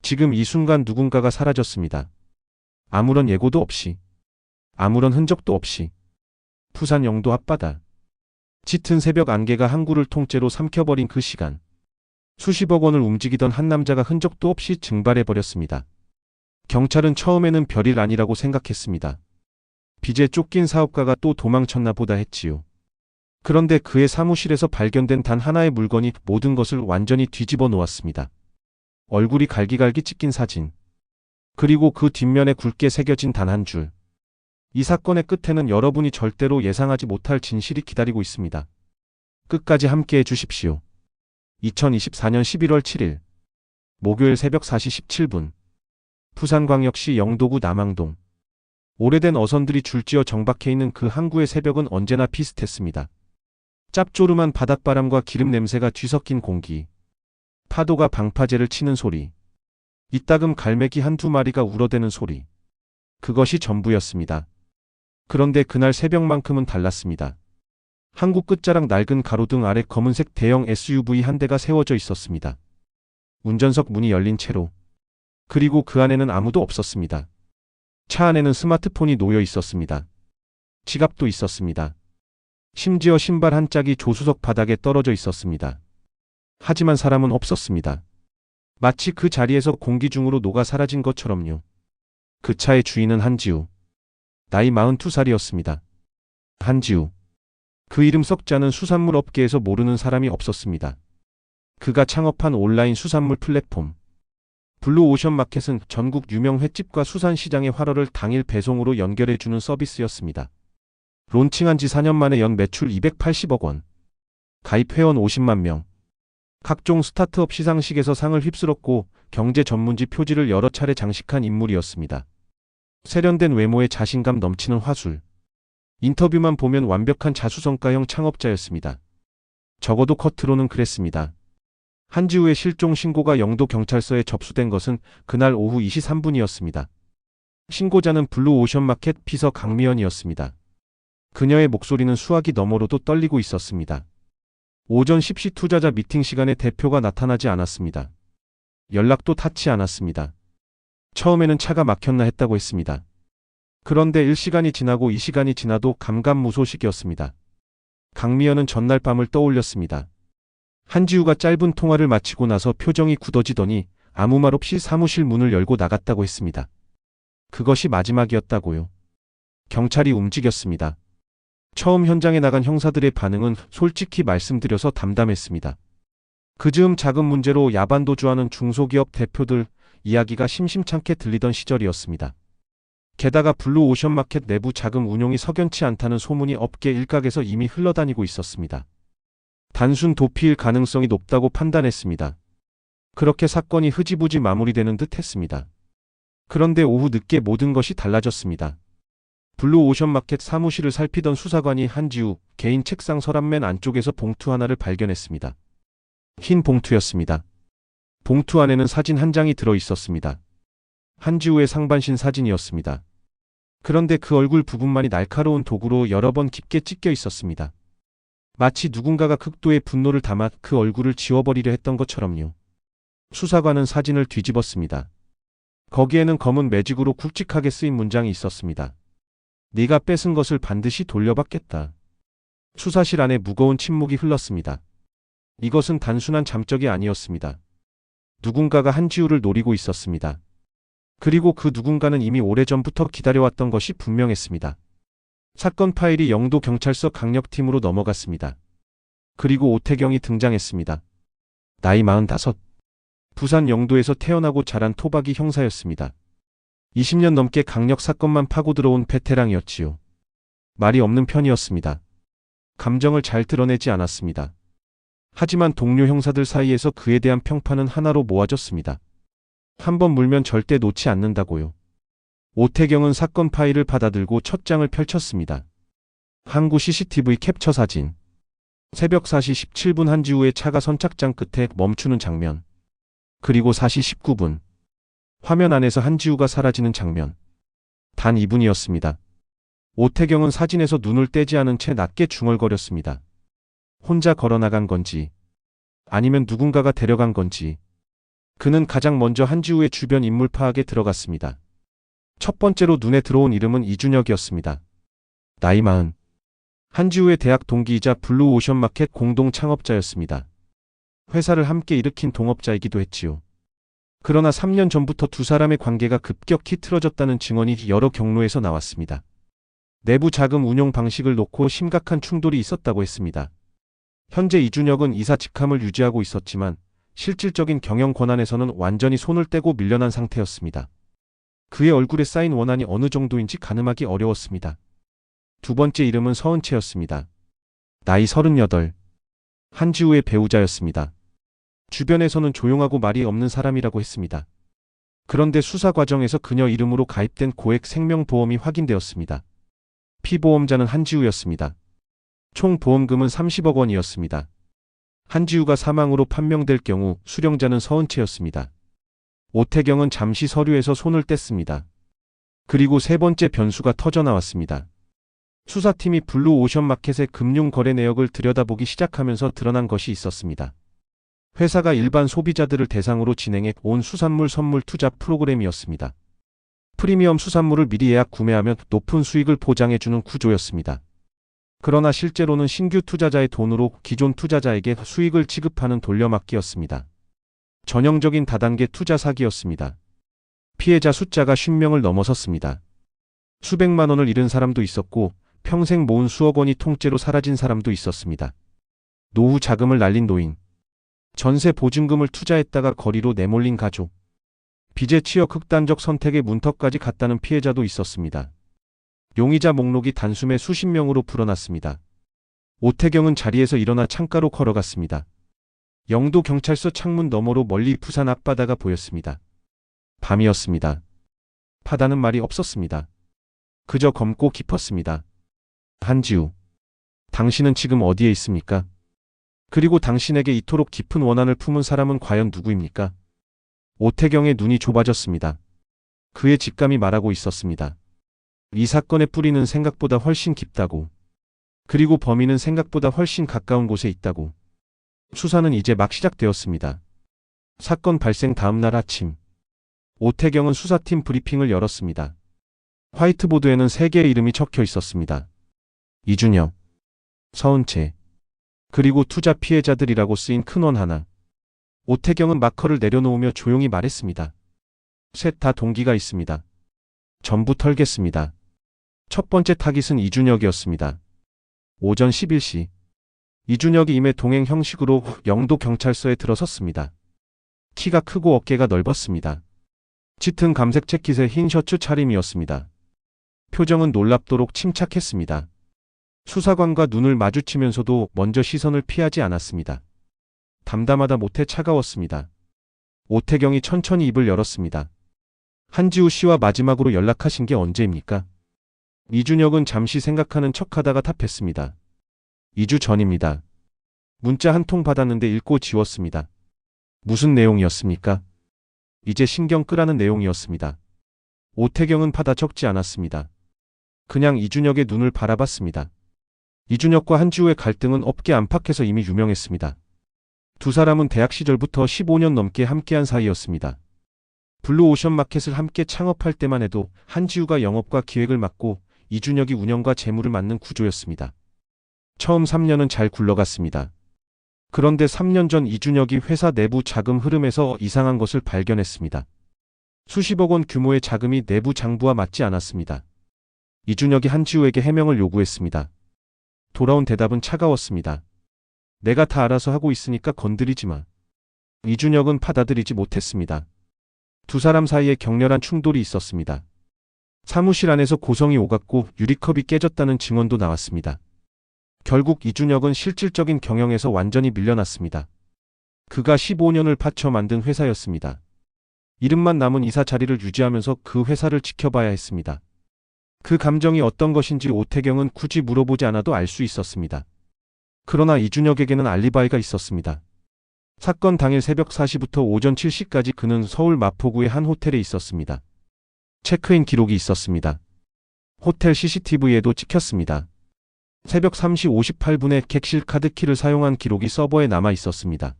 지금 이 순간 누군가가 사라졌습니다. 아무런 예고도 없이, 아무런 흔적도 없이. 부산 영도 앞바다. 짙은 새벽 안개가 항구를 통째로 삼켜버린 그 시간. 수십억 원을 움직이던 한 남자가 흔적도 없이 증발해버렸습니다. 경찰은 처음에는 별일 아니라고 생각했습니다. 빚에 쫓긴 사업가가 또 도망쳤나 보다 했지요. 그런데 그의 사무실에서 발견된 단 하나의 물건이 모든 것을 완전히 뒤집어 놓았습니다. 얼굴이 갈기갈기 찢긴 사진. 그리고 그 뒷면에 굵게 새겨진 단 한 줄. 이 사건의 끝에는 여러분이 절대로 예상하지 못할 진실이 기다리고 있습니다. 끝까지 함께해 주십시오. 2024년 11월 7일 목요일 새벽 4시 17분 부산광역시 영도구 남항동. 오래된 어선들이 줄지어 정박해 있는 그 항구의 새벽은 언제나 비슷했습니다. 짭조름한 바닷바람과 기름 냄새가 뒤섞인 공기. 파도가 방파제를 치는 소리. 이따금 갈매기 한두 마리가 울어대는 소리. 그것이 전부였습니다. 그런데 그날 새벽만큼은 달랐습니다. 항구 끝자락 낡은 가로등 아래 검은색 대형 SUV 한 대가 세워져 있었습니다. 운전석 문이 열린 채로. 그리고 그 안에는 아무도 없었습니다. 차 안에는 스마트폰이 놓여 있었습니다. 지갑도 있었습니다. 심지어 신발 한 짝이 조수석 바닥에 떨어져 있었습니다. 하지만 사람은 없었습니다. 마치 그 자리에서 공기 중으로 녹아 사라진 것처럼요. 그 차의 주인은 한지우. 나이 42살이었습니다. 한지우. 그 이름 썩지 않은 수산물 업계에서 모르는 사람이 없었습니다. 그가 창업한 온라인 수산물 플랫폼 블루오션마켓은 전국 유명 횟집과 수산시장의 활어를 당일 배송으로 연결해주는 서비스였습니다. 론칭한 지 4년 만에 연 매출 280억 원. 가입 회원 50만 명. 각종 스타트업 시상식에서 상을 휩쓸었고 경제 전문지 표지를 여러 차례 장식한 인물이었습니다. 세련된 외모에 자신감 넘치는 화술. 인터뷰만 보면 완벽한 자수성가형 창업자였습니다. 적어도 겉으로는 그랬습니다. 한지우의 실종 신고가 영도 경찰서에 접수된 것은 그날 오후 2시 3분이었습니다. 신고자는 블루오션마켓 비서 강미연이었습니다. 그녀의 목소리는 수화기 너머로도 떨리고 있었습니다. 오전 10시 투자자 미팅 시간에 대표가 나타나지 않았습니다. 연락도 닿지 않았습니다. 처음에는 차가 막혔나 했다고 했습니다. 그런데 1시간이 지나고 2시간이 지나도 감감무소식이었습니다. 강미연은 전날 밤을 떠올렸습니다. 한지우가 짧은 통화를 마치고 나서 표정이 굳어지더니 아무 말 없이 사무실 문을 열고 나갔다고 했습니다. 그것이 마지막이었다고요. 경찰이 움직였습니다. 처음 현장에 나간 형사들의 반응은 솔직히 말씀드려서 담담했습니다. 그 즈음 작은 문제로 야반도주하는 중소기업 대표들 이야기가 심심찮게 들리던 시절이었습니다. 게다가 블루오션마켓 내부 자금 운용이 석연치 않다는 소문이 업계 일각에서 이미 흘러다니고 있었습니다. 단순 도피일 가능성이 높다고 판단했습니다. 그렇게 사건이 흐지부지 마무리되는 듯 했습니다. 그런데 오후 늦게 모든 것이 달라졌습니다. 블루오션마켓 사무실을 살피던 수사관이 한지우 개인 책상 서랍맨 안쪽에서 봉투 하나를 발견했습니다. 흰 봉투였습니다. 봉투 안에는 사진 한 장이 들어 있었습니다. 한지우의 상반신 사진이었습니다. 그런데 그 얼굴 부분만이 날카로운 도구로 여러 번 깊게 찢겨 있었습니다. 마치 누군가가 극도의 분노를 담아 그 얼굴을 지워버리려 했던 것처럼요. 수사관은 사진을 뒤집었습니다. 거기에는 검은 매직으로 굵직하게 쓰인 문장이 있었습니다. 네가 뺏은 것을 반드시 돌려받겠다. 수사실 안에 무거운 침묵이 흘렀습니다. 이것은 단순한 잠적이 아니었습니다. 누군가가 한지우를 노리고 있었습니다. 그리고 그 누군가는 이미 오래전부터 기다려왔던 것이 분명했습니다. 사건 파일이 영도 경찰서 강력팀으로 넘어갔습니다. 그리고 오태경이 등장했습니다. 나이 45. 부산 영도에서 태어나고 자란 토박이 형사였습니다. 20년 넘게 강력 사건만 파고 들어온 베테랑이었지요. 말이 없는 편이었습니다. 감정을 잘 드러내지 않았습니다. 하지만 동료 형사들 사이에서 그에 대한 평판은 하나로 모아졌습니다. 한번 물면 절대 놓지 않는다고요. 오태경은 사건 파일을 받아들고 첫 장을 펼쳤습니다. 항구 CCTV 캡처 사진. 새벽 4시 17분 한지우의 차가 선착장 끝에 멈추는 장면. 그리고 4시 19분. 화면 안에서 한지우가 사라지는 장면. 단 2분이었습니다. 오태경은 사진에서 눈을 떼지 않은 채 낮게 중얼거렸습니다. 혼자 걸어나간 건지, 아니면 누군가가 데려간 건지. 그는 가장 먼저 한지우의 주변 인물 파악에 들어갔습니다. 첫 번째로 눈에 들어온 이름은 이준혁이었습니다. 나이 40. 한지우의 대학 동기이자 블루오션마켓 공동 창업자였습니다. 회사를 함께 일으킨 동업자이기도 했지요. 그러나 3년 전부터 두 사람의 관계가 급격히 틀어졌다는 증언이 여러 경로에서 나왔습니다. 내부 자금 운용 방식을 놓고 심각한 충돌이 있었다고 했습니다. 현재 이준혁은 이사 직함을 유지하고 있었지만 실질적인 경영 권한에서는 완전히 손을 떼고 밀려난 상태였습니다. 그의 얼굴에 쌓인 원한이 어느 정도인지 가늠하기 어려웠습니다. 두 번째 이름은 서은채였습니다. 나이 38. 한지우의 배우자였습니다. 주변에서는 조용하고 말이 없는 사람이라고 했습니다. 그런데 수사 과정에서 그녀 이름으로 가입된 고액 생명보험이 확인되었습니다. 피보험자는 한지우였습니다. 총 보험금은 30억 원이었습니다. 한지우가 사망으로 판명될 경우 수령자는 서은채였습니다. 오태경은 잠시 서류에서 손을 뗐습니다. 그리고 세 번째 변수가 터져나왔습니다. 수사팀이 블루오션마켓의 금융거래 내역을 들여다보기 시작하면서 드러난 것이 있었습니다. 회사가 일반 소비자들을 대상으로 진행해 온 수산물 선물 투자 프로그램이었습니다. 프리미엄 수산물을 미리 예약 구매하면 높은 수익을 보장해주는 구조였습니다. 그러나 실제로는 신규 투자자의 돈으로 기존 투자자에게 수익을 지급하는 돌려막기였습니다. 전형적인 다단계 투자 사기였습니다. 피해자 숫자가 50명을 넘어섰습니다. 수백만 원을 잃은 사람도 있었고 평생 모은 수억 원이 통째로 사라진 사람도 있었습니다. 노후 자금을 날린 노인, 전세 보증금을 투자했다가 거리로 내몰린 가족, 빚에 치여 극단적 선택의 문턱까지 갔다는 피해자도 있었습니다. 용의자 목록이 단숨에 수십 명으로 불어났습니다. 오태경은 자리에서 일어나 창가로 걸어갔습니다. 영도 경찰서 창문 너머로 멀리 부산 앞바다가 보였습니다. 밤이었습니다. 바다는 말이 없었습니다. 그저 검고 깊었습니다. 한지우, 당신은 지금 어디에 있습니까? 그리고 당신에게 이토록 깊은 원한을 품은 사람은 과연 누구입니까? 오태경의 눈이 좁아졌습니다. 그의 직감이 말하고 있었습니다. 이 사건의 뿌리는 생각보다 훨씬 깊다고. 그리고 범인은 생각보다 훨씬 가까운 곳에 있다고. 수사는 이제 막 시작되었습니다. 사건 발생 다음 날 아침, 오태경은 수사팀 브리핑을 열었습니다. 화이트보드에는 3개의 이름이 적혀 있었습니다. 이준혁, 서은채, 그리고 투자 피해자들이라고 쓰인 큰 원 하나. 오태경은 마커를 내려놓으며 조용히 말했습니다. 셋 다 동기가 있습니다. 전부 털겠습니다. 첫 번째 타깃은 이준혁이었습니다. 오전 11시. 이준혁이 임의 동행 형식으로 영도 경찰서에 들어섰습니다. 키가 크고 어깨가 넓었습니다. 짙은 감색 재킷에 흰 셔츠 차림이었습니다. 표정은 놀랍도록 침착했습니다. 수사관과 눈을 마주치면서도 먼저 시선을 피하지 않았습니다. 담담하다 못해 차가웠습니다. 오태경이 천천히 입을 열었습니다. 한지우 씨와 마지막으로 연락하신 게 언제입니까? 이준혁은 잠시 생각하는 척하다가 답했습니다. 2주 전입니다. 문자 한 통 받았는데 읽고 지웠습니다. 무슨 내용이었습니까? 이제 신경 끄라는 내용이었습니다. 오태경은 받아 적지 않았습니다. 그냥 이준혁의 눈을 바라봤습니다. 이준혁과 한지우의 갈등은 업계 안팎에서 이미 유명했습니다. 두 사람은 대학 시절부터 15년 넘게 함께한 사이였습니다. 블루오션 마켓을 함께 창업할 때만 해도 한지우가 영업과 기획을 맡고 이준혁이 운영과 재무를 맡는 구조였습니다. 처음 3년은 잘 굴러갔습니다. 그런데 3년 전 이준혁이 회사 내부 자금 흐름에서 이상한 것을 발견했습니다. 수십억 원 규모의 자금이 내부 장부와 맞지 않았습니다. 이준혁이 한지우에게 해명을 요구했습니다. 돌아온 대답은 차가웠습니다. 내가 다 알아서 하고 있으니까 건드리지 마. 이준혁은 받아들이지 못했습니다. 두 사람 사이에 격렬한 충돌이 있었습니다. 사무실 안에서 고성이 오갔고 유리컵이 깨졌다는 증언도 나왔습니다. 결국 이준혁은 실질적인 경영에서 완전히 밀려났습니다. 그가 15년을 바쳐 만든 회사였습니다. 이름만 남은 이사 자리를 유지하면서 그 회사를 지켜봐야 했습니다. 그 감정이 어떤 것인지 오태경은 굳이 물어보지 않아도 알 수 있었습니다. 그러나 이준혁에게는 알리바이가 있었습니다. 사건 당일 새벽 4시부터 오전 7시까지 그는 서울 마포구의 한 호텔에 있었습니다. 체크인 기록이 있었습니다. 호텔 CCTV에도 찍혔습니다. 새벽 3시 58분에 객실 카드키를 사용한 기록이 서버에 남아 있었습니다.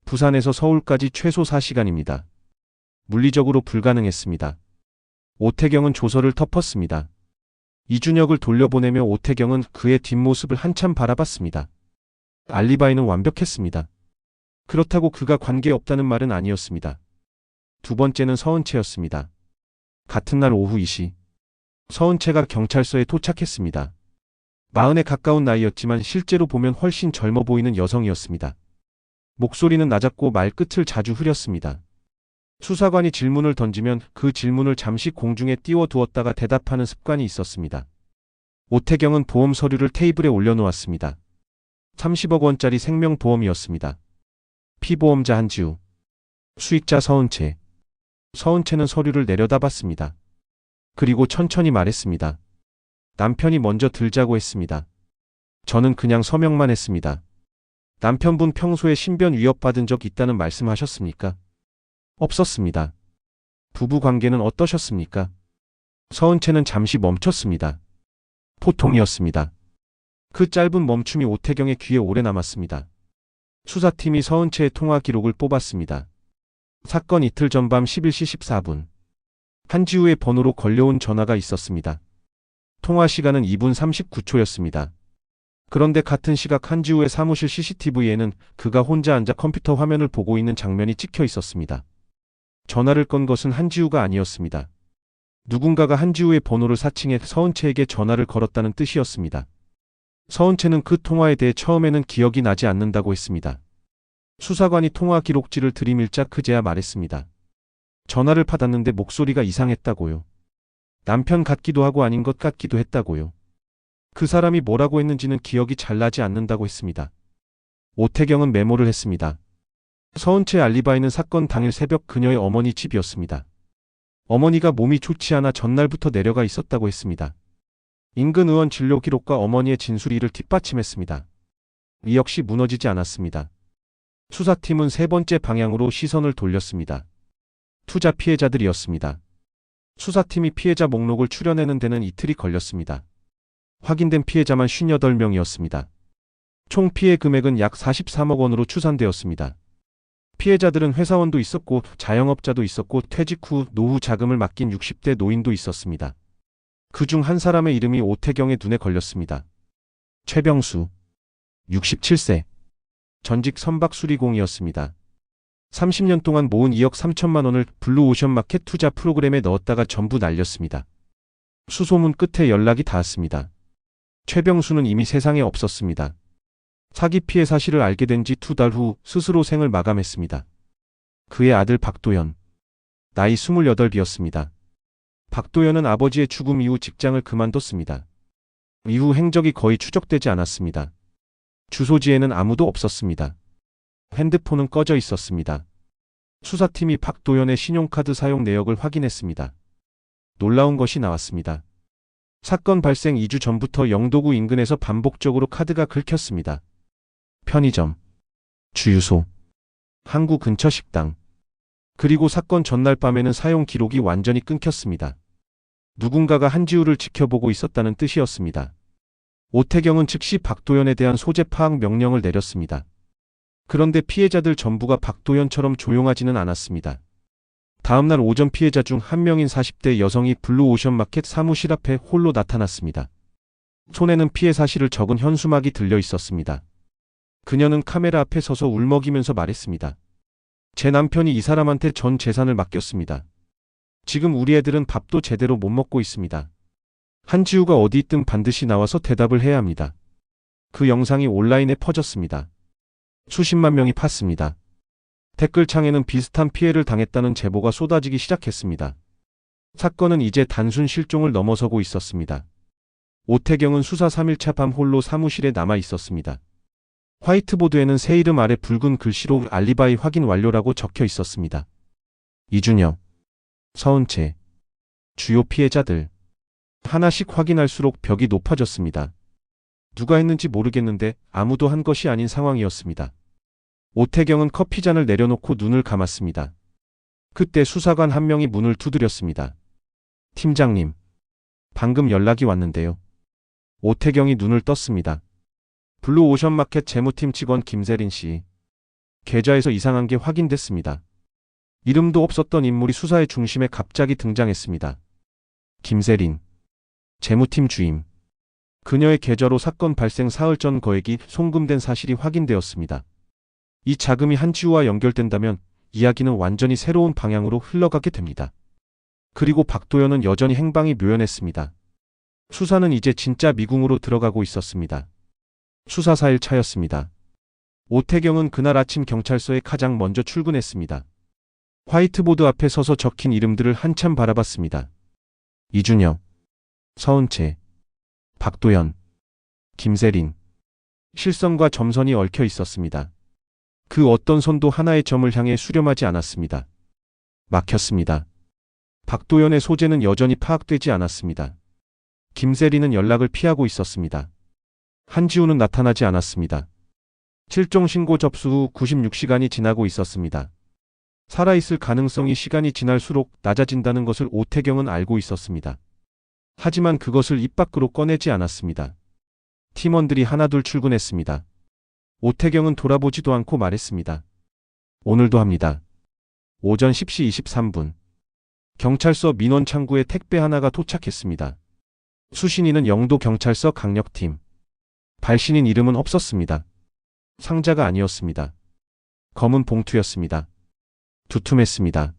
부산에서 서울까지 최소 4시간입니다. 물리적으로 불가능했습니다. 오태경은 조서를 덮었습니다. 이준혁을 돌려보내며 오태경은 그의 뒷모습을 한참 바라봤습니다. 알리바이는 완벽했습니다. 그렇다고 그가 관계없다는 말은 아니었습니다. 두 번째는 서은채였습니다. 같은 날 오후 2시, 서은채가 경찰서에 도착했습니다. 40에 가까운 나이였지만 실제로 보면 훨씬 젊어 보이는 여성이었습니다. 목소리는 낮았고 말끝을 자주 흐렸습니다. 수사관이 질문을 던지면 그 질문을 잠시 공중에 띄워두었다가 대답하는 습관이 있었습니다. 오태경은 보험 서류를 테이블에 올려놓았습니다. 30억 원짜리 생명보험이었습니다. 피보험자 한지우, 수익자 서은채. 서은채는 서류를 내려다봤습니다. 그리고 천천히 말했습니다. 남편이 먼저 들자고 했습니다. 저는 그냥 서명만 했습니다. 남편분 평소에 신변 위협받은 적 있다는 말씀하셨습니까? 없었습니다. 부부 관계는 어떠셨습니까? 서은채는 잠시 멈췄습니다. 보통이었습니다. 그 짧은 멈춤이 오태경의 귀에 오래 남았습니다. 수사팀이 서은채의 통화 기록을 뽑았습니다. 사건 이틀 전 밤 11시 14분. 한지우의 번호로 걸려온 전화가 있었습니다. 통화 시간은 2분 39초였습니다. 그런데 같은 시각 한지우의 사무실 CCTV에는 그가 혼자 앉아 컴퓨터 화면을 보고 있는 장면이 찍혀 있었습니다. 전화를 건 것은 한지우가 아니었습니다. 누군가가 한지우의 번호를 사칭해 서은채에게 전화를 걸었다는 뜻이었습니다. 서은채는 그 통화에 대해 처음에는 기억이 나지 않는다고 했습니다. 수사관이 통화 기록지를 들이밀자 그제야 말했습니다. 전화를 받았는데 목소리가 이상했다고요. 남편 같기도 하고 아닌 것 같기도 했다고요. 그 사람이 뭐라고 했는지는 기억이 잘 나지 않는다고 했습니다. 오태경은 메모를 했습니다. 서은채 알리바이는 사건 당일 새벽 그녀의 어머니 집이었습니다. 어머니가 몸이 좋지 않아 전날부터 내려가 있었다고 했습니다. 인근 의원 진료 기록과 어머니의 진술이 이를 뒷받침했습니다. 이 역시 무너지지 않았습니다. 수사팀은 세 번째 방향으로 시선을 돌렸습니다. 투자 피해자들이었습니다. 수사팀이 피해자 목록을 추려내는 데는 이틀이 걸렸습니다. 확인된 피해자만 58명이었습니다. 총 피해 금액은 약 43억 원으로 추산되었습니다. 피해자들은 회사원도 있었고 자영업자도 있었고 퇴직 후 노후 자금을 맡긴 60대 노인도 있었습니다. 그중 한 사람의 이름이 오태경의 눈에 걸렸습니다. 최병수, 67세. 전직 선박수리공이었습니다. 30년 동안 모은 2억 3천만 원을 블루오션마켓 투자 프로그램에 넣었다가 전부 날렸습니다. 수소문 끝에 연락이 닿았습니다. 최병수는 이미 세상에 없었습니다. 사기 피해 사실을 알게 된 지 2달 후 스스로 생을 마감했습니다. 그의 아들 박도연, 나이 28이었습니다. 박도연은 아버지의 죽음 이후 직장을 그만뒀습니다. 이후 행적이 거의 추적되지 않았습니다. 주소지에는 아무도 없었습니다. 핸드폰은 꺼져 있었습니다. 수사팀이 박도연의 신용카드 사용 내역을 확인했습니다. 놀라운 것이 나왔습니다. 사건 발생 2주 전부터 영도구 인근에서 반복적으로 카드가 긁혔습니다. 편의점, 주유소, 항구 근처 식당, 그리고 사건 전날 밤에는 사용 기록이 완전히 끊겼습니다. 누군가가 한지우를 지켜보고 있었다는 뜻이었습니다. 오태경은 즉시 박도연에 대한 소재 파악 명령을 내렸습니다. 그런데 피해자들 전부가 박도연처럼 조용하지는 않았습니다. 다음날 오전 피해자 중 한 명인 40대 여성이 블루오션마켓 사무실 앞에 홀로 나타났습니다. 손에는 피해 사실을 적은 현수막이 들려 있었습니다. 그녀는 카메라 앞에 서서 울먹이면서 말했습니다. 제 남편이 이 사람한테 전 재산을 맡겼습니다. 지금 우리 애들은 밥도 제대로 못 먹고 있습니다. 한지우가 어디 있든 반드시 나와서 대답을 해야 합니다. 그 영상이 온라인에 퍼졌습니다. 수십만 명이 팠습니다. 댓글창에는 비슷한 피해를 당했다는 제보가 쏟아지기 시작했습니다. 사건은 이제 단순 실종을 넘어서고 있었습니다. 오태경은 수사 3일차 밤 홀로 사무실에 남아 있었습니다. 화이트보드에는 새 이름 아래 붉은 글씨로 알리바이 확인 완료라고 적혀 있었습니다. 이준혁, 서은채, 주요 피해자들. 하나씩 확인할수록 벽이 높아졌습니다. 누가 했는지 모르겠는데 아무도 한 것이 아닌 상황이었습니다. 오태경은 커피잔을 내려놓고 눈을 감았습니다. 그때 수사관 한 명이 문을 두드렸습니다. 팀장님, 방금 연락이 왔는데요. 오태경이 눈을 떴습니다. 블루오션마켓 재무팀 직원 김세린 씨. 계좌에서 이상한 게 확인됐습니다. 이름도 없었던 인물이 수사의 중심에 갑자기 등장했습니다. 김세린, 재무팀 주임. 그녀의 계좌로 사건 발생 사흘 전 거액이 송금된 사실이 확인되었습니다. 이 자금이 한지우와 연결된다면 이야기는 완전히 새로운 방향으로 흘러가게 됩니다. 그리고 박도연은 여전히 행방이 묘연했습니다. 수사는 이제 진짜 미궁으로 들어가고 있었습니다. 수사 4일 차였습니다. 오태경은 그날 아침 경찰서에 가장 먼저 출근했습니다. 화이트보드 앞에 서서 적힌 이름들을 한참 바라봤습니다. 이준혁, 서은채, 박도연, 김세린. 실선과 점선이 얽혀 있었습니다. 그 어떤 손도 하나의 점을 향해 수렴하지 않았습니다. 막혔습니다. 박도연의 소재는 여전히 파악되지 않았습니다. 김세린은 연락을 피하고 있었습니다. 한지우는 나타나지 않았습니다. 실종신고 접수 후 96시간이 지나고 있었습니다. 살아있을 가능성이 시간이 지날수록 낮아진다는 것을 오태경은 알고 있었습니다. 하지만 그것을 입 밖으로 꺼내지 않았습니다. 팀원들이 하나둘 출근했습니다. 오태경은 돌아보지도 않고 말했습니다. 오늘도 합니다. 오전 10시 23분. 경찰서 민원 창구에 택배 하나가 도착했습니다. 수신인은 영도경찰서 강력팀. 발신인 이름은 없었습니다. 상자가 아니었습니다. 검은 봉투였습니다. 두툼했습니다.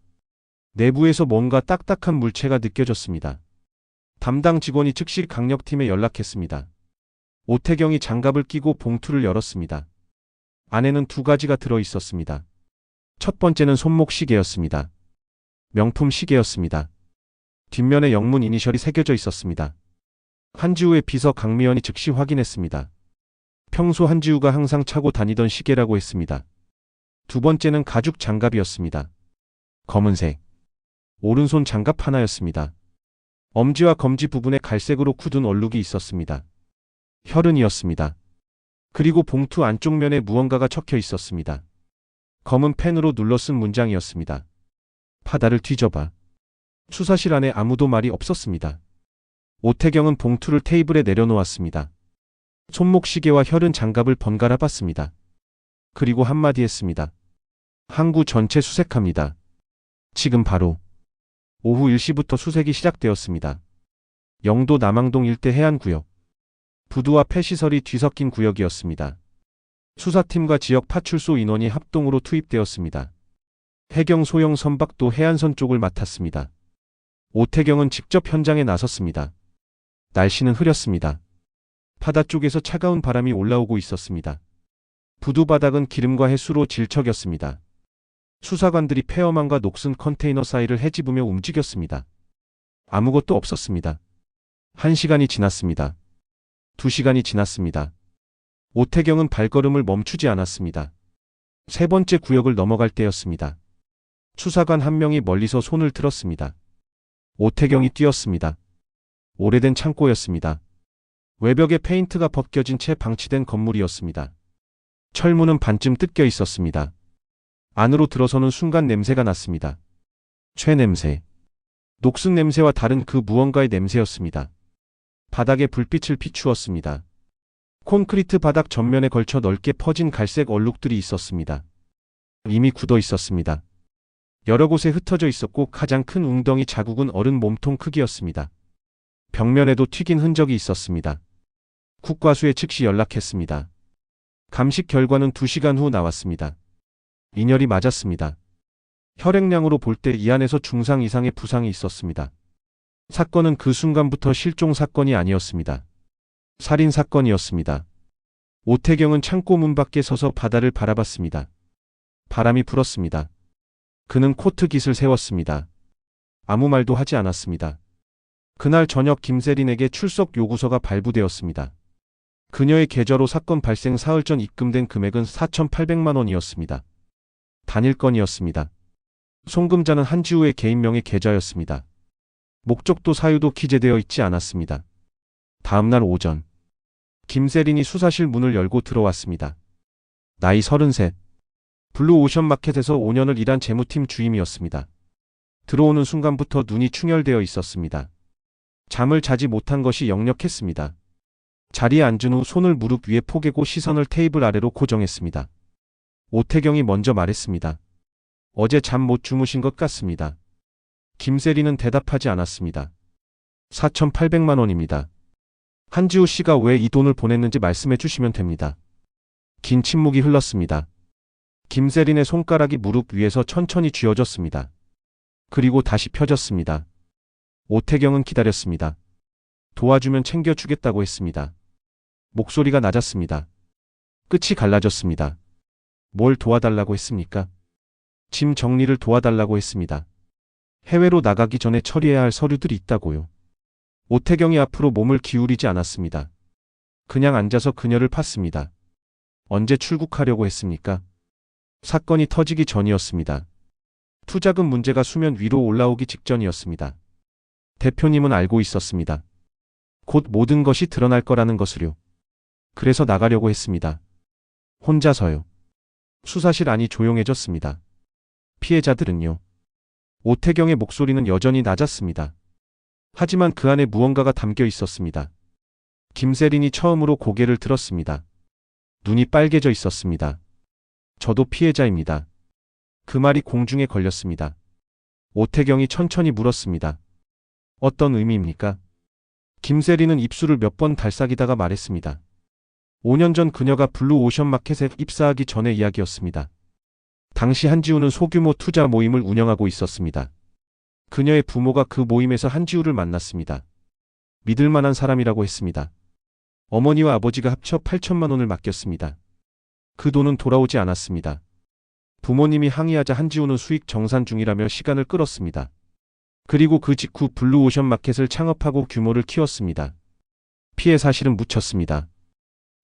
내부에서 뭔가 딱딱한 물체가 느껴졌습니다. 담당 직원이 즉시 강력팀에 연락했습니다. 오태경이 장갑을 끼고 봉투를 열었습니다. 안에는 두 가지가 들어 있었습니다. 첫 번째는 손목 시계였습니다. 명품 시계였습니다. 뒷면에 영문 이니셜이 새겨져 있었습니다. 한지우의 비서 강미연이 즉시 확인했습니다. 평소 한지우가 항상 차고 다니던 시계라고 했습니다. 두 번째는 가죽 장갑이었습니다. 검은색. 오른손 장갑 하나였습니다. 엄지와 검지 부분에 갈색으로 굳은 얼룩이 있었습니다. 혈흔이었습니다. 그리고 봉투 안쪽 면에 무언가가 적혀 있었습니다. 검은 펜으로 눌러 쓴 문장이었습니다. 파다를 뒤져봐. 수사실 안에 아무도 말이 없었습니다. 오태경은 봉투를 테이블에 내려놓았습니다. 손목 시계와 혈흔 장갑을 번갈아 봤습니다. 그리고 한마디 했습니다. 항구 전체 수색합니다. 지금 바로. 오후 1시부터 수색이 시작되었습니다. 영도 남항동 일대 해안구역. 부두와 폐시설이 뒤섞인 구역이었습니다. 수사팀과 지역 파출소 인원이 합동으로 투입되었습니다. 해경 소형 선박도 해안선 쪽을 맡았습니다. 오태경은 직접 현장에 나섰습니다. 날씨는 흐렸습니다. 바다 쪽에서 차가운 바람이 올라오고 있었습니다. 부두 바닥은 기름과 해수로 질척였습니다. 수사관들이 폐허망과 녹슨 컨테이너 사이를 헤집으며 움직였습니다. 아무것도 없었습니다. 1시간이 지났습니다. 2시간이 지났습니다. 오태경은 발걸음을 멈추지 않았습니다. 세 번째 구역을 넘어갈 때였습니다. 수사관 한 명이 멀리서 손을 들었습니다. 오태경이 뛰었습니다. 오래된 창고였습니다. 외벽에 페인트가 벗겨진 채 방치된 건물이었습니다. 철문은 반쯤 뜯겨 있었습니다. 안으로 들어서는 순간 냄새가 났습니다. 쇠 냄새. 녹슨 냄새와 다른 그 무언가의 냄새였습니다. 바닥에 불빛을 비추었습니다. 콘크리트 바닥 전면에 걸쳐 넓게 퍼진 갈색 얼룩들이 있었습니다. 이미 굳어 있었습니다. 여러 곳에 흩어져 있었고 가장 큰 웅덩이 자국은 어른 몸통 크기였습니다. 벽면에도 튀긴 흔적이 있었습니다. 국과수에 즉시 연락했습니다. 감식 결과는 2시간 후 나왔습니다. 인열이 맞았습니다. 혈액량으로 볼 때 이 안에서 중상 이상의 부상이 있었습니다. 사건은 그 순간부터 실종 사건이 아니었습니다. 살인 사건이었습니다. 오태경은 창고 문 밖에 서서 바다를 바라봤습니다. 바람이 불었습니다. 그는 코트 깃을 세웠습니다. 아무 말도 하지 않았습니다. 그날 저녁 김세린에게 출석 요구서가 발부되었습니다. 그녀의 계좌로 사건 발생 사흘 전 입금된 금액은 4,800만 원이었습니다. 단일 건이었습니다. 송금자는 한지우의 개인명의 계좌였습니다. 목적도 사유도 기재되어 있지 않았습니다. 다음 날 오전, 김세린이 수사실 문을 열고 들어왔습니다. 나이 33. 블루오션 마켓에서 5년을 일한 재무팀 주임이었습니다. 들어오는 순간부터 눈이 충혈되어 있었습니다. 잠을 자지 못한 것이 역력했습니다. 자리에 앉은 후 손을 무릎 위에 포개고 시선을 테이블 아래로 고정했습니다. 오태경이 먼저 말했습니다. 어제 잠 못 주무신 것 같습니다. 김세리는 대답하지 않았습니다. 4,800만 원입니다. 한지우 씨가 왜 이 돈을 보냈는지 말씀해 주시면 됩니다. 긴 침묵이 흘렀습니다. 김세린의 손가락이 무릎 위에서 천천히 쥐어졌습니다. 그리고 다시 펴졌습니다. 오태경은 기다렸습니다. 도와주면 챙겨주겠다고 했습니다. 목소리가 낮았습니다. 끝이 갈라졌습니다. 뭘 도와달라고 했습니까? 짐 정리를 도와달라고 했습니다. 해외로 나가기 전에 처리해야 할 서류들이 있다고요. 오태경이 앞으로 몸을 기울이지 않았습니다. 그냥 앉아서 그녀를 팠습니다. 언제 출국하려고 했습니까? 사건이 터지기 전이었습니다. 투자금 문제가 수면 위로 올라오기 직전이었습니다. 대표님은 알고 있었습니다. 곧 모든 것이 드러날 거라는 것을요. 그래서 나가려고 했습니다. 혼자서요. 수사실 안이 조용해졌습니다. 피해자들은요. 오태경의 목소리는 여전히 낮았습니다. 하지만 그 안에 무언가가 담겨 있었습니다. 김세린이 처음으로 고개를 들었습니다. 눈이 빨개져 있었습니다. 저도 피해자입니다. 그 말이 공중에 걸렸습니다. 오태경이 천천히 물었습니다. 어떤 의미입니까? 김세린은 입술을 몇 번 달싹이다가 말했습니다. 5년 전 그녀가 블루 오션 마켓에 입사하기 전의 이야기였습니다. 당시 한지우는 소규모 투자 모임을 운영하고 있었습니다. 그녀의 부모가 그 모임에서 한지우를 만났습니다. 믿을 만한 사람이라고 했습니다. 어머니와 아버지가 합쳐 8천만 원을 맡겼습니다. 그 돈은 돌아오지 않았습니다. 부모님이 항의하자 한지우는 수익 정산 중이라며 시간을 끌었습니다. 그리고 그 직후 블루오션 마켓을 창업하고 규모를 키웠습니다. 피해 사실은 묻혔습니다.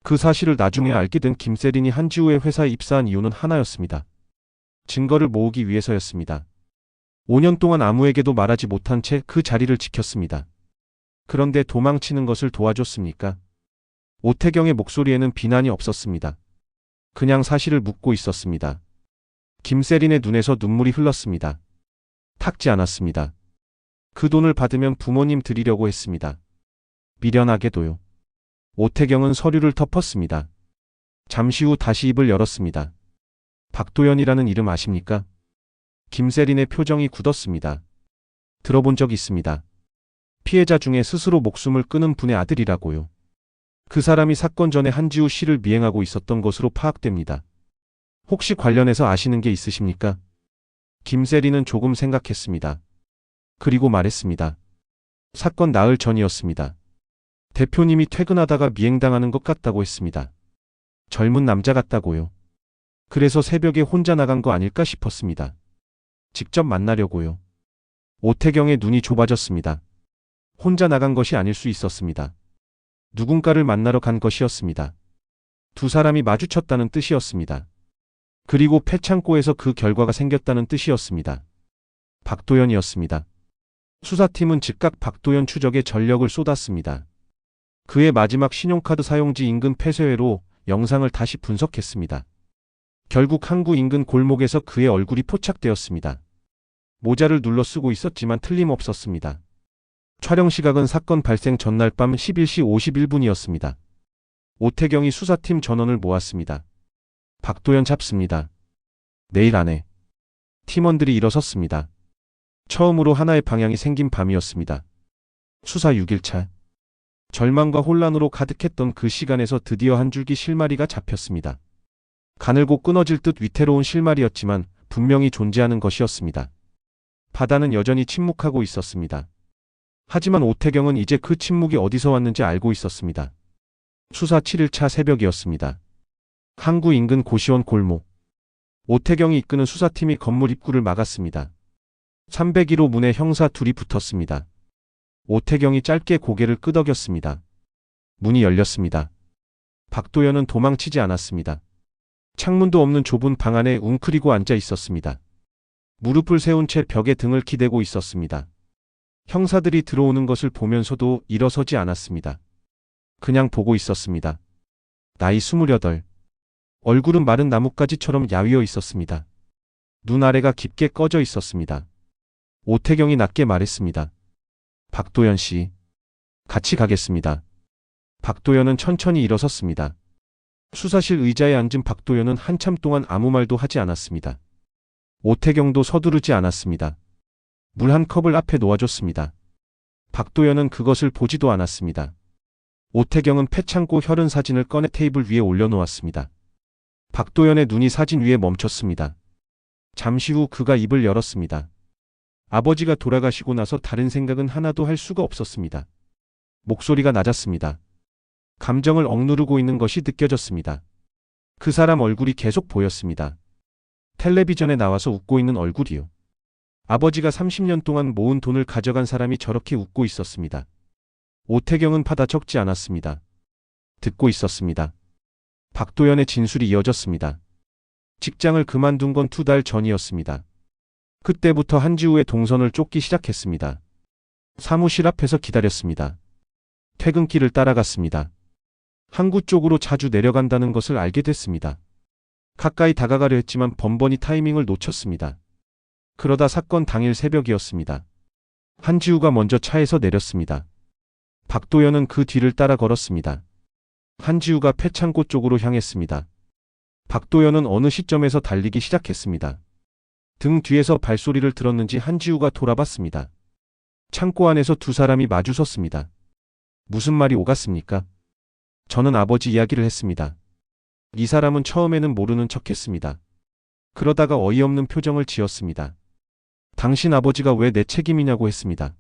그 사실을 나중에 알게 된 김세린이 한지우의 회사에 입사한 이유는 하나였습니다. 증거를 모으기 위해서였습니다. 5년 동안 아무에게도 말하지 못한 채 그 자리를 지켰습니다. 그런데 도망치는 것을 도와줬습니까? 오태경의 목소리에는 비난이 없었습니다. 그냥 사실을 묻고 있었습니다. 김세린의 눈에서 눈물이 흘렀습니다. 탁지 않았습니다. 그 돈을 받으면 부모님 드리려고 했습니다. 미련하게도요. 오태경은 서류를 덮었습니다. 잠시 후 다시 입을 열었습니다. 박도연이라는 이름 아십니까? 김세린의 표정이 굳었습니다. 들어본 적 있습니다. 피해자 중에 스스로 목숨을 끊은 분의 아들이라고요. 그 사람이 사건 전에 한지우 씨를 미행하고 있었던 것으로 파악됩니다. 혹시 관련해서 아시는 게 있으십니까? 김세린은 조금 생각했습니다. 그리고 말했습니다. 사건 나흘 전이었습니다. 대표님이 퇴근하다가 미행당하는 것 같다고 했습니다. 젊은 남자 같다고요. 그래서 새벽에 혼자 나간 거 아닐까 싶었습니다. 직접 만나려고요. 오태경의 눈이 좁아졌습니다. 혼자 나간 것이 아닐 수 있었습니다. 누군가를 만나러 간 것이었습니다. 두 사람이 마주쳤다는 뜻이었습니다. 그리고 폐창고에서 그 결과가 생겼다는 뜻이었습니다. 박도연이었습니다. 수사팀은 즉각 박도연 추적에 전력을 쏟았습니다. 그의 마지막 신용카드 사용지 인근 폐쇄회로 영상을 다시 분석했습니다. 결국 항구 인근 골목에서 그의 얼굴이 포착되었습니다. 모자를 눌러 쓰고 있었지만 틀림없었습니다. 촬영 시각은 사건 발생 전날 밤 11시 51분이었습니다. 오태경이 수사팀 전원을 모았습니다. 박도연 잡습니다. 내일 안에. 팀원들이 일어섰습니다. 처음으로 하나의 방향이 생긴 밤이었습니다. 수사 6일차. 절망과 혼란으로 가득했던 그 시간에서 드디어 한 줄기 실마리가 잡혔습니다. 가늘고 끊어질 듯 위태로운 실마리였지만 분명히 존재하는 것이었습니다. 바다는 여전히 침묵하고 있었습니다. 하지만 오태경은 이제 그 침묵이 어디서 왔는지 알고 있었습니다. 수사 7일차 새벽이었습니다. 항구 인근 고시원 골목. 오태경이 이끄는 수사팀이 건물 입구를 막았습니다. 301호 문에 형사 둘이 붙었습니다. 오태경이 짧게 고개를 끄덕였습니다. 문이 열렸습니다. 박도연은 도망치지 않았습니다. 창문도 없는 좁은 방 안에 웅크리고 앉아 있었습니다. 무릎을 세운 채 벽에 등을 기대고 있었습니다. 형사들이 들어오는 것을 보면서도 일어서지 않았습니다. 그냥 보고 있었습니다. 나이 28. 얼굴은 마른 나뭇가지처럼 야위어 있었습니다. 눈 아래가 깊게 꺼져 있었습니다. 오태경이 낮게 말했습니다. 박도연 씨, 같이 가겠습니다. 박도연은 천천히 일어섰습니다. 수사실 의자에 앉은 박도연은 한참 동안 아무 말도 하지 않았습니다. 오태경도 서두르지 않았습니다. 물 한 컵을 앞에 놓아줬습니다. 박도연은 그것을 보지도 않았습니다. 오태경은 패창고 혈흔 사진을 꺼내 테이블 위에 올려놓았습니다. 박도연의 눈이 사진 위에 멈췄습니다. 잠시 후 그가 입을 열었습니다. 아버지가 돌아가시고 나서 다른 생각은 하나도 할 수가 없었습니다. 목소리가 낮았습니다. 감정을 억누르고 있는 것이 느껴졌습니다. 그 사람 얼굴이 계속 보였습니다. 텔레비전에 나와서 웃고 있는 얼굴이요. 아버지가 30년 동안 모은 돈을 가져간 사람이 저렇게 웃고 있었습니다. 오태경은 받아 적지 않았습니다. 듣고 있었습니다. 박도연의 진술이 이어졌습니다. 직장을 그만둔 건 2달 전이었습니다. 그때부터 한지우의 동선을 쫓기 시작했습니다. 사무실 앞에서 기다렸습니다. 퇴근길을 따라갔습니다. 항구 쪽으로 자주 내려간다는 것을 알게 됐습니다. 가까이 다가가려 했지만 번번이 타이밍을 놓쳤습니다. 그러다 사건 당일 새벽이었습니다. 한지우가 먼저 차에서 내렸습니다. 박도연은 그 뒤를 따라 걸었습니다. 한지우가 패창고 쪽으로 향했습니다. 박도연은 어느 시점에서 달리기 시작했습니다. 등 뒤에서 발소리를 들었는지 한지우가 돌아봤습니다. 창고 안에서 두 사람이 마주섰습니다. 무슨 말이 오갔습니까? 저는 아버지 이야기를 했습니다. 이 사람은 처음에는 모르는 척했습니다. 그러다가 어이없는 표정을 지었습니다. 당신 아버지가 왜 내 책임이냐고 했습니다.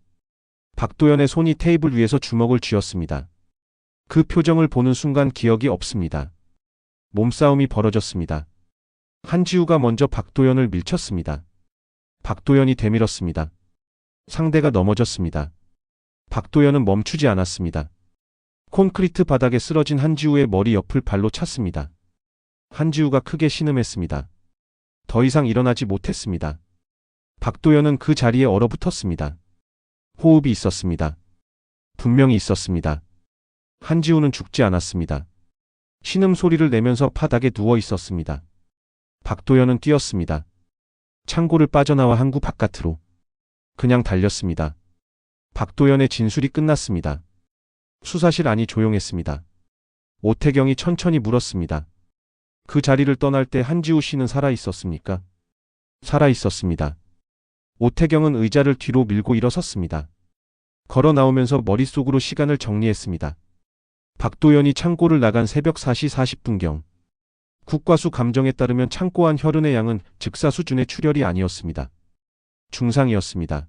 박도연의 손이 테이블 위에서 주먹을 쥐었습니다. 그 표정을 보는 순간 기억이 없습니다. 몸싸움이 벌어졌습니다. 한지우가 먼저 박도연을 밀쳤습니다. 박도연이 되밀었습니다. 상대가 넘어졌습니다. 박도연은 멈추지 않았습니다. 콘크리트 바닥에 쓰러진 한지우의 머리 옆을 발로 찼습니다. 한지우가 크게 신음했습니다. 더 이상 일어나지 못했습니다. 박도연은 그 자리에 얼어붙었습니다. 호흡이 있었습니다. 분명히 있었습니다. 한지우는 죽지 않았습니다. 신음 소리를 내면서 바닥에 누워 있었습니다. 박도연은 뛰었습니다. 창고를 빠져나와 항구 바깥으로. 그냥 달렸습니다. 박도연의 진술이 끝났습니다. 수사실 안이 조용했습니다. 오태경이 천천히 물었습니다. 그 자리를 떠날 때 한지우 씨는 살아 있었습니까? 살아 있었습니다. 오태경은 의자를 뒤로 밀고 일어섰습니다. 걸어 나오면서 머릿속으로 시간을 정리했습니다. 박도연이 창고를 나간 새벽 4시 40분경. 국과수 감정에 따르면 창고 안 혈흔의 양은 즉사 수준의 출혈이 아니었습니다. 중상이었습니다.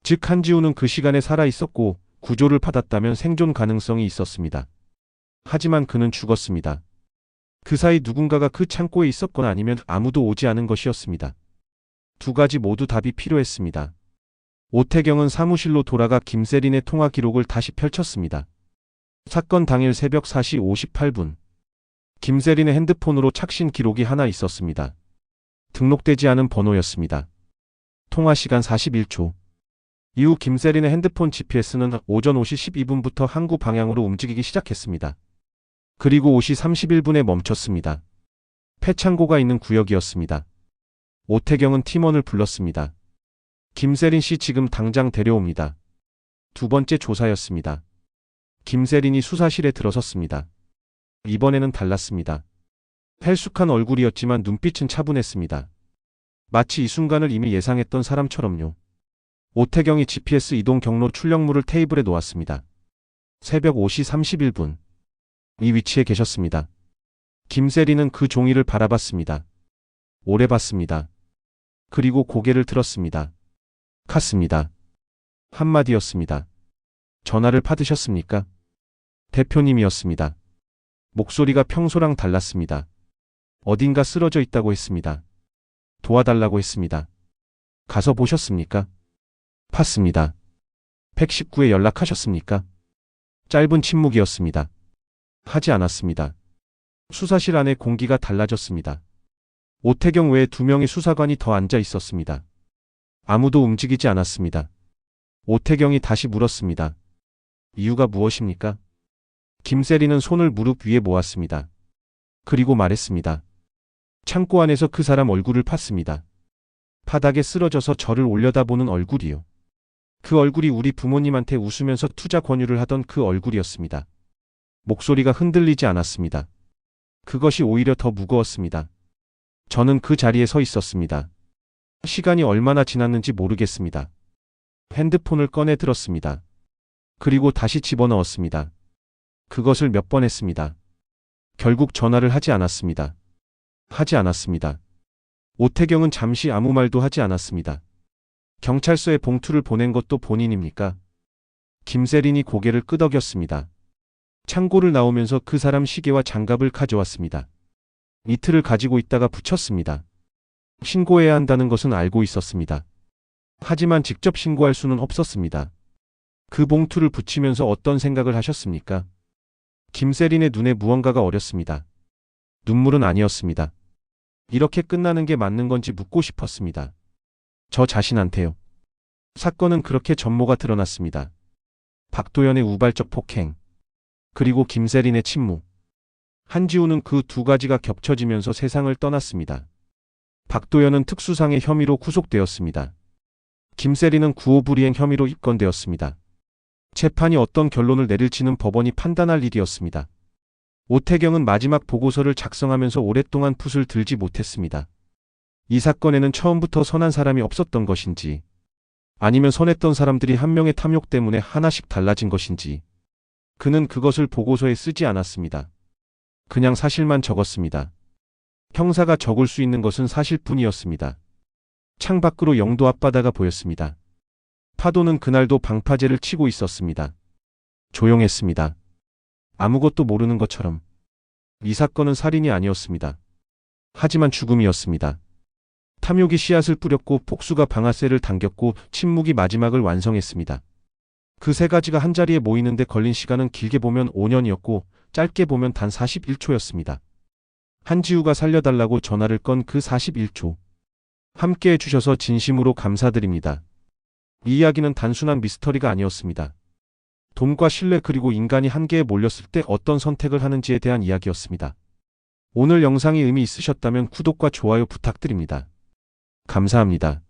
즉 한지우는 그 시간에 살아 있었고 구조를 받았다면 생존 가능성이 있었습니다. 하지만 그는 죽었습니다. 그 사이 누군가가 그 창고에 있었거나 아니면 아무도 오지 않은 것이었습니다. 두 가지 모두 답이 필요했습니다. 오태경은 사무실로 돌아가 김세린의 통화 기록을 다시 펼쳤습니다. 사건 당일 새벽 4시 58분. 김세린의 핸드폰으로 착신 기록이 하나 있었습니다. 등록되지 않은 번호였습니다. 통화 시간 41초. 이후 김세린의 핸드폰 GPS는 오전 5시 12분부터 항구 방향으로 움직이기 시작했습니다. 그리고 5시 31분에 멈췄습니다. 폐창고가 있는 구역이었습니다. 오태경은 팀원을 불렀습니다. 김세린 씨 지금 당장 데려옵니다. 두 번째 조사였습니다. 김세린이 수사실에 들어섰습니다. 이번에는 달랐습니다. 헬쑥한 얼굴이었지만 눈빛은 차분했습니다. 마치 이 순간을 이미 예상했던 사람처럼요. 오태경이 GPS 이동 경로 출력물을 테이블에 놓았습니다. 새벽 5시 31분. 이 위치에 계셨습니다. 김세린은 그 종이를 바라봤습니다. 오래 봤습니다. 그리고 고개를 들었습니다. 갔습니다. 한마디였습니다. 전화를 받으셨습니까? 대표님이었습니다. 목소리가 평소랑 달랐습니다. 어딘가 쓰러져 있다고 했습니다. 도와달라고 했습니다. 가서 보셨습니까? 팠습니다. 119에 연락하셨습니까? 짧은 침묵이었습니다. 하지 않았습니다. 수사실 안의 공기가 달라졌습니다. 오태경 외에 2명의 수사관이 더 앉아 있었습니다. 아무도 움직이지 않았습니다. 오태경이 다시 물었습니다. 이유가 무엇입니까? 김세린은 손을 무릎 위에 모았습니다. 그리고 말했습니다. 창고 안에서 그 사람 얼굴을 팠습니다. 바닥에 쓰러져서 저를 올려다보는 얼굴이요. 그 얼굴이 우리 부모님한테 웃으면서 투자 권유를 하던 그 얼굴이었습니다. 목소리가 흔들리지 않았습니다. 그것이 오히려 더 무거웠습니다. 저는 그 자리에 서 있었습니다. 시간이 얼마나 지났는지 모르겠습니다. 핸드폰을 꺼내 들었습니다. 그리고 다시 집어넣었습니다. 그것을 몇 번 했습니다. 결국 전화를 하지 않았습니다. 하지 않았습니다. 오태경은 잠시 아무 말도 하지 않았습니다. 경찰서에 봉투를 보낸 것도 본인입니까? 김세린이 고개를 끄덕였습니다. 창고를 나오면서 그 사람 시계와 장갑을 가져왔습니다. 이틀을 가지고 있다가 붙였습니다. 신고해야 한다는 것은 알고 있었습니다. 하지만 직접 신고할 수는 없었습니다. 그 봉투를 붙이면서 어떤 생각을 하셨습니까? 김세린의 눈에 무언가가 어렸습니다. 눈물은 아니었습니다. 이렇게 끝나는 게 맞는 건지 묻고 싶었습니다. 저 자신한테요. 사건은 그렇게 전모가 드러났습니다. 박도연의 우발적 폭행, 그리고 김세린의 침묵. 한지우는 그 두 가지가 겹쳐지면서 세상을 떠났습니다. 박도연은 특수상해 혐의로 구속되었습니다. 김세린은 구호불이행 혐의로 입건되었습니다. 재판이 어떤 결론을 내릴지는 법원이 판단할 일이었습니다. 오태경은 마지막 보고서를 작성하면서 오랫동안 풋을 들지 못했습니다. 이 사건에는 처음부터 선한 사람이 없었던 것인지, 아니면 선했던 사람들이 한 명의 탐욕 때문에 하나씩 달라진 것인지, 그는 그것을 보고서에 쓰지 않았습니다. 그냥 사실만 적었습니다. 형사가 적을 수 있는 것은 사실뿐이었습니다. 창밖으로 영도 앞바다가 보였습니다. 파도는 그날도 방파제를 치고 있었습니다. 조용했습니다. 아무것도 모르는 것처럼. 이 사건은 살인이 아니었습니다. 하지만 죽음이었습니다. 탐욕이 씨앗을 뿌렸고 폭수가 방아쇠를 당겼고 침묵이 마지막을 완성했습니다. 그 세 가지가 한자리에 모이는데 걸린 시간은 길게 보면 5년이었고 짧게 보면 단 41초였습니다. 한지우가 살려달라고 전화를 건 그 41초. 함께 해주셔서 진심으로 감사드립니다. 이 이야기는 단순한 미스터리가 아니었습니다. 돈과 신뢰 그리고 인간이 한계에 몰렸을 때 어떤 선택을 하는지에 대한 이야기였습니다. 오늘 영상이 의미 있으셨다면 구독과 좋아요 부탁드립니다. 감사합니다.